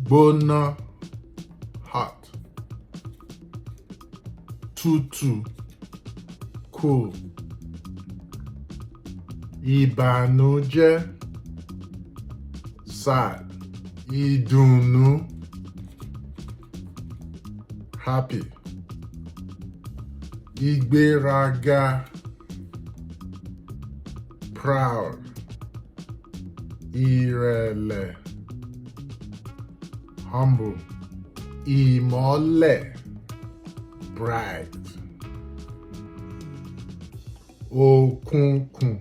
gbóná, hot. Tútù, cool. Ìbànújẹ́, sad. Ìdùnnú, happy. Ìgbéraga, proud. Ìrẹ̀lẹ̀, humble. Ìmọ́lẹ̀, bright. Òkùnkùn,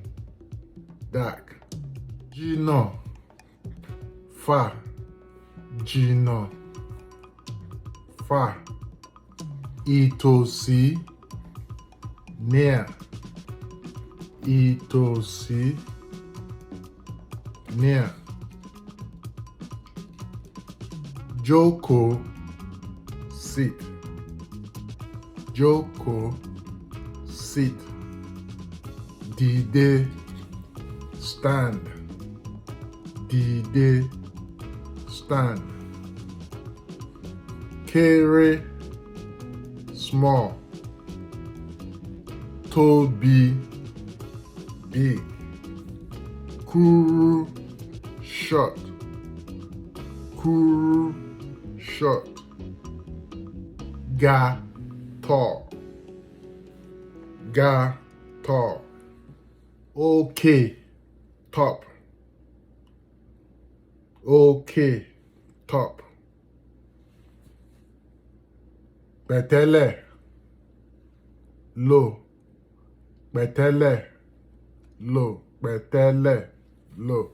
dark. Jìnnà, far. Jìnnà, far. Ìtòsí, near. Ìtòsí, near. Jókòó, sit. Jókòó, sit. Dìde, stand. Dìde, stand. Kéré, small. Tóbi, big. Kúrú, short. Kúrú, short. Ga, tall. Ga, tall. Okay, top. Okay, top. Pẹ̀tẹ́lẹ̀, low. Pẹ̀tẹ́lẹ̀, low. Pẹ̀tẹ́lẹ̀, low.